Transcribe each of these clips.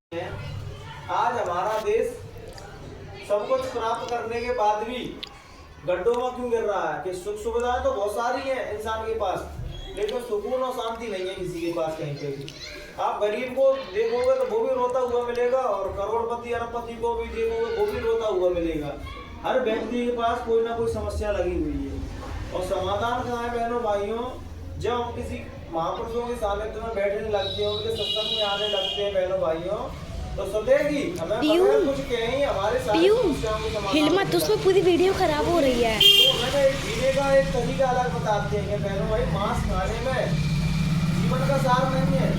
आज हमारा देश सब कुछ प्राप्त करने के बाद भी गड्ढों में क्यों गिर रहा है कि सुख सुविधाएं तो बहुत सारी हैं इंसान के पास, लेकिन सुकून और शांति नहीं है किसी के पास कहीं पे भी। आप गरीब को देखोगे तो वो भी रोता हुआ मिलेगा और करोड़पति अरबपति को भी देखोगे वो भी रोता हुआ मिलेगा। हर व्यक्ति के पास कोई ना कोई समस्या लगी हुई है और समाधान कहाँ है बहनों भाइयों? जब हम किसी महापुरुषों के सानिध्य में बैठने लगते हैं, उनके सत्संग में आने लगते हैं बहनों भाइयों, तो सदैगी हमें कुछ कहें हमारे साथ हिलमत उसमें पूरी वीडियो खराब हो रही है। तो हमें जीने का एक तरीका अलग बताते हैं बहनों भाई। मांस खाने में जीवन का सार नहीं है,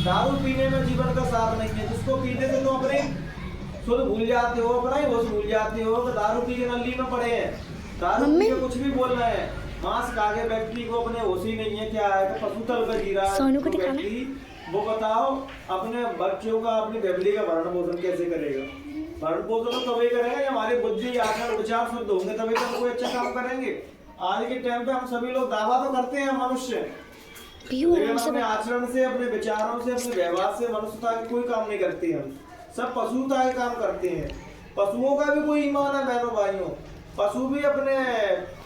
दारू पीने में जीवन का सार नहीं है। जिसको पीते थे तो अपने शुद्ध भूल जाते हो, अपना ही होश भूल जाते हो। तो दारू पी के नली में पड़े हैं, दारू पी के कुछ भी बोल रहे हैं। मांस खा के व्यक्ति को अपने होश ही नहीं है क्या है, तो पशु तल पे जी रहा है वो बताओ अपने बच्चों का अपनी फैमिली का भरण पोषण कैसे करेगा? भरण पोषण तो तभी करेगा हमारे बुद्धि आचार विचार शुद्ध होंगे, तभी तो कोई अच्छा काम करेंगे। आज के टाइम पे हम सभी लोग दावा तो करते हैं मनुष्य, लेकिन अपने आचरण से, अपने विचारों से, अपने व्यवहार से मनुष्यता के कोई काम नहीं करते। हम सब पशुता के काम करते हैं। पशुओं का भी कोई ईमान है बहनों भाइयों, पशु भी अपने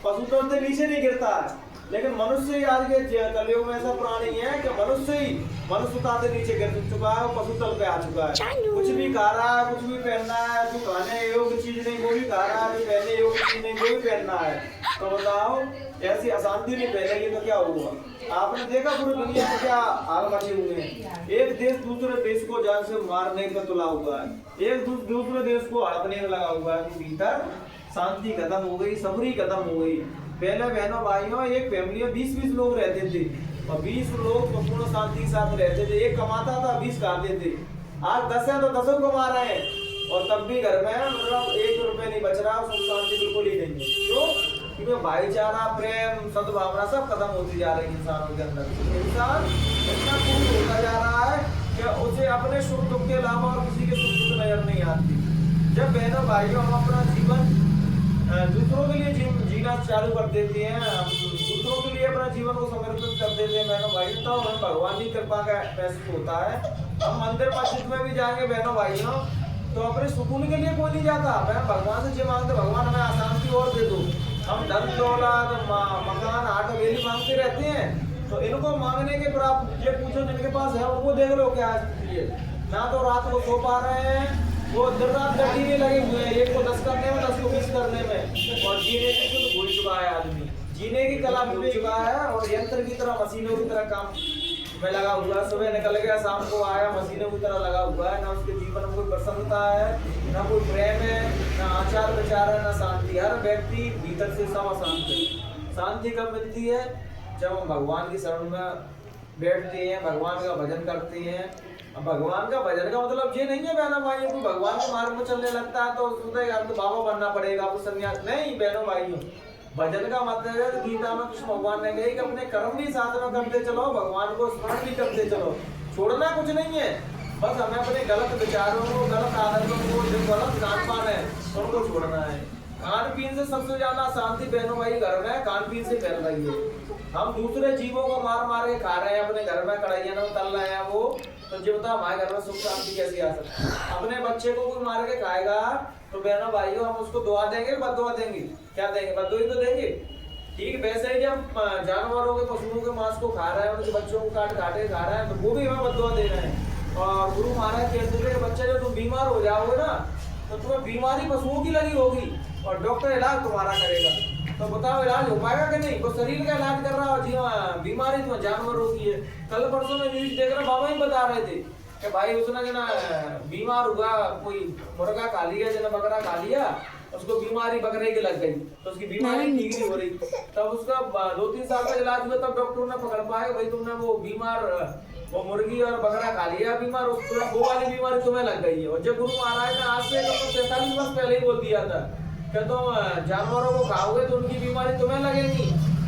पशु तल से नीचे नहीं गिरता है, लेकिन मनुष्य ही आज के कलयुग में ऐसा प्राणी है कि मनुष्य ही मनुष्यता से नीचे गिर चुका है, पशु तल पे आ चुका है। कुछ भी खा रहा है, कुछ भी पहनना है, जो खाने योग्य चीज नहीं वो भी खा रहा है, जो पहनने योग्य चीज नहीं वो भी पहनना है। तो बताओ ऐसी अशांति नहीं फैलेगी तो क्या हुआ? आपने देखा पूरी दुनिया में क्या हाल मचे हुए हैं। एक देश दूसरे देश को जान से मारने पर तुला हुआ है, एक दूसरे देश को हड़पने में लगा हुआ है। भीतर शांति खत्म हो गई, सबरी खत्म हो गई। पहले बहनों भाइयों एक फैमिली में 20-20 लोग रहते थे और 20 लोग पूर्ण शांति के साथ रहते थे। एक कमाता था 20 खाते थे। आज 10 है तो 10 कमा रहे हैं और तब भी घर में मतलब 1 रुपए नहीं बच रहा, सुख शांति बिल्कुल ही नहीं है। क्यों? क्योंकि भाईचारा, प्रेम, सद्भावना सब खत्म होती जा रही है इंसानों के अंदर। इंसान इतना कुछ होता जा रहा है कि उसे अपने सुख दुख के अलावा और किसी के सुख दुख नजर नहीं आती। जब बहनों भाइयों हम अपना जीवन दूसरों के लिए जीना चालू कर देते हैं, दूसरों के लिए अपना जीवन को समर्पित कर देते हैं बहनों भाइयों, तो हमें भगवान की कृपा का महसूस होता है। हम मंदिर मस्जिद में भी जाएंगे बहनों भाइयों तो अपने सुकून के लिए कोई नहीं जाता। मैं भगवान से जो मांगते भगवान हमें शांति और दे दो। हम धन दौलत मकान आट हवेली मांगते रहते हैं, तो इनको मांगने के प्राप्त ये पूछो जिनके पास है उनको देख लो क्या है। ना तो रात को सो पा रहे हैं, वो दिन रात बैठी नहीं लगे हुए हैं, एक को 10 करने में 10 को 20 करने में, और जीने की तो भूल चुका है आदमी, जीने की कला भूल चुका है और यंत्र की तरह मशीनों की तरह काम में लगा हुआ है। सुबह निकल गया शाम को आया, मशीनों की तरह लगा हुआ है। ना उसके जीवन में कोई प्रसन्नता है, ना कोई प्रेम है, ना आचार विचार है, ना शांति। हर व्यक्ति भीतर से सब अशांत है। शांति कब मिलती है? जब हम भगवान की शरण में बैठते हैं, भगवान का भजन करते हैं। भगवान का भजन का मतलब ये नहीं है बहनों भाइयों को भगवान के मार्ग में चलने लगता है तो तो बाबा बनना पड़ेगा, आपको सन्यास नहीं। बहनों भाइयों भजन का मतलब है, गीता में कृष्ण भगवान ने कही कि अपने कर्म भी साधना करते चलो, भगवान को स्मरण भी करते चलो, छोड़ना कुछ नहीं है। बस हमें अपने गलत विचारों को, गलत आदतों को, जो गलत खान पान है उनको छोड़ना है। खान पीन से सबसे ज्यादा शांति बहनों भाई घर में खान पीन से फैल रही है। हम दूसरे जीवों को मार मार के खा रहे हैं, अपने घर में कढ़ाइया में तल रहे हैं वो, तो जो बताओ हमारे घर में सुख शांति कैसी आ सकती है? अपने बच्चे को कोई मार के खाएगा तो बहनों भाइयों हम उसको दुआ देंगे, बददुआ देंगे? क्या देंगे? बददुआ तो देंगे। ठीक वैसे ही जब जानवरों के, पशुओं के मांस को खा रहे हैं, उनके बच्चों को काट काटे खा रहे हैं, तो वो भी हमें बददुआ दे रहे हैं। और गुरु महाराज कहते थे कि बच्चे जब तुम बीमार हो जाओगे ना तो तुम्हें बीमारी पशुओं की लगी होगी और डॉक्टर इलाज तुम्हारा करेगा। तो बताओ इलाज हो पाएगा कि नहीं? वो शरीर का इलाज कर रहा हो, बीमारी तो जानवरों की है। कल परसों में न्यूज देख रहा, बाबा ही बता रहे थे कि भाई उसने जो ना बीमार हुआ, कोई मुर्गा खा लिया, जो बकरा खा लिया, उसको बीमारी बकरे की लग गई, तो उसकी बीमारी ठीक नहीं हो रही। तब उसका 2-3 साल का इलाज हुआ, तब डॉक्टर ने पकड़ पाया भाई तुमने वो मुर्गी और बकरा खा लिया बीमार, वो वाली बीमारी तुम्हें लग गई है। और जब गुरु महाराज ने आज से 43 वर्ष पहले ही बोल दिया था कि तुम जानवरों को खाओगे तो उनकी बीमारी तुम्हें लगेगी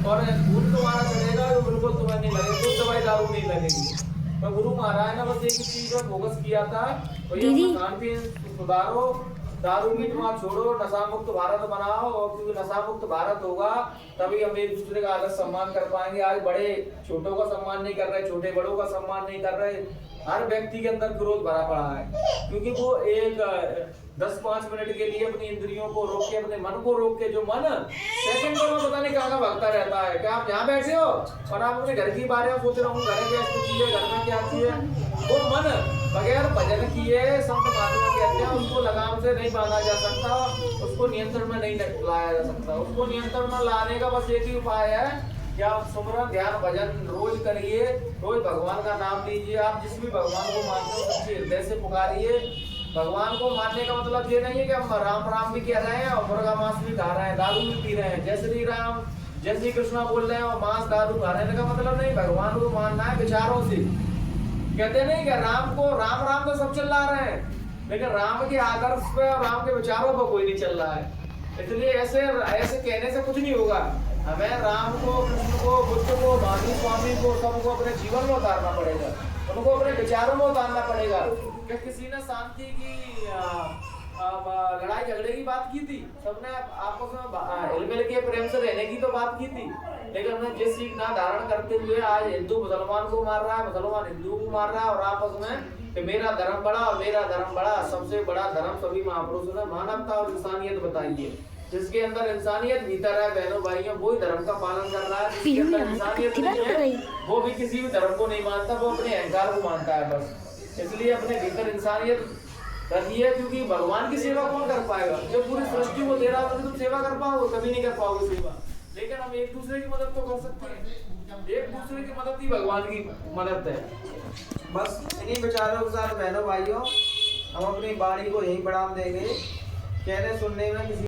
और खून तुम्हारा चलेगा तो बिल्कुल तुम्हें नहीं लगेगा, कोई दवाई दारू नहीं लगेगी। तो गुरु महाराज ने बस एक चीज पर फोकस किया था, खान पीन सुधारो, दारू मीट वहाँ छोड़ो, नशा मुक्त भारत बनाओ। और क्योंकि नशा मुक्त भारत होगा तभी हम एक दूसरे का आदर सम्मान कर पाएंगे। आज बड़े छोटों का सम्मान नहीं कर रहे, छोटे बड़ों का सम्मान नहीं कर रहे, हर व्यक्ति के अंदर क्रोध भरा पड़ा है। क्योंकि वो एक 10-5 मिनट के लिए अपनी इंद्रियों को रोक के, अपने मन को रोक के, जो मन सेकंडों में पता नहीं कहाँ भागता रहता है। क्या आप यहाँ बैठे हो और आप अपने घर की बारे में सोच रहा हूँ, घर में क्या चाहिए, घर में क्या चाहिए, वो मन बगैर भजन किए संत महात्मा कहते हैं उसको लगाम से नहीं बांधा जा सकता, उसको नियंत्रण में नहीं लाया जा सकता। उसको नियंत्रण में लाने का बस एक ही उपाय है कि आप सुमरन ध्यान भजन रोज करिए, रोज भगवान का नाम लीजिए। आप जिस भी भगवान को मानते हो सच्चे हृदय से पुकारिए। भगवान को मानने का मतलब ये नहीं है कि हम राम राम भी कह रहे हैं और मुर्गा मांस भी खा रहे हैं, दारू भी पी रहे हैं। जय श्री राम जय श्री कृष्णा बोल रहे हैं और मांस दारू खा रहे हैं, का मतलब नहीं। भगवान को मानना है विचारों से। कहते नहीं कि राम को राम राम तो सब चल रहे हैं, लेकिन राम के आदर्श पे और राम के विचारों पर कोई नहीं चल रहा है। इसलिए ऐसे कहने से कुछ नहीं होगा। हमें राम को, कृष्ण को, बुद्ध को, महावीर स्वामी को, सबको अपने जीवन में उतारना पड़ेगा, उनको अपने विचारों में उतारना पड़ेगा। कि किसी ने शांति की लड़ाई झगड़े की बात की थी, सबने आपस में हिलमिल के प्रेम से रहने की तो बात की थी, लेकिन हमने जिस सीख ना धारण करते हुए आज हिंदू मुसलमान को मार रहा है, मुसलमान हिंदू को मार रहा है, और आपस में कि मेरा धर्म बड़ा और मेरा धर्म बड़ा। सबसे बड़ा धर्म सभी महापुरुषों ने मानवता और इंसानियत बताई है। जिसके अंदर इंसानियत भीतर है बहनों भाइयों, वो ही धर्म का पालन कर रहा है। जिसके अंदर इंसानियत नहीं है वो भी किसी भी धर्म को नहीं मानता, वो अपने अहंकार को मानता है बस। इसलिए अपने भीतर इंसानियत रखिए, क्योंकि भगवान की सेवा कौन कर पाएगा? जो पूरी सृष्टि को दे रहा है तुम सेवा कर पाओगे? कभी नहीं कर पाओगे सेवा। लेकिन हम एक दूसरे की मदद तो कर सकते हैं, एक दूसरे की मदद ही भगवान की मदद है। बस इन्हीं विचारों के साथ बहनों भाइयों हम अपनी वाणी को यहीं बढ़ावा देंगे। कहने सुनने में किसी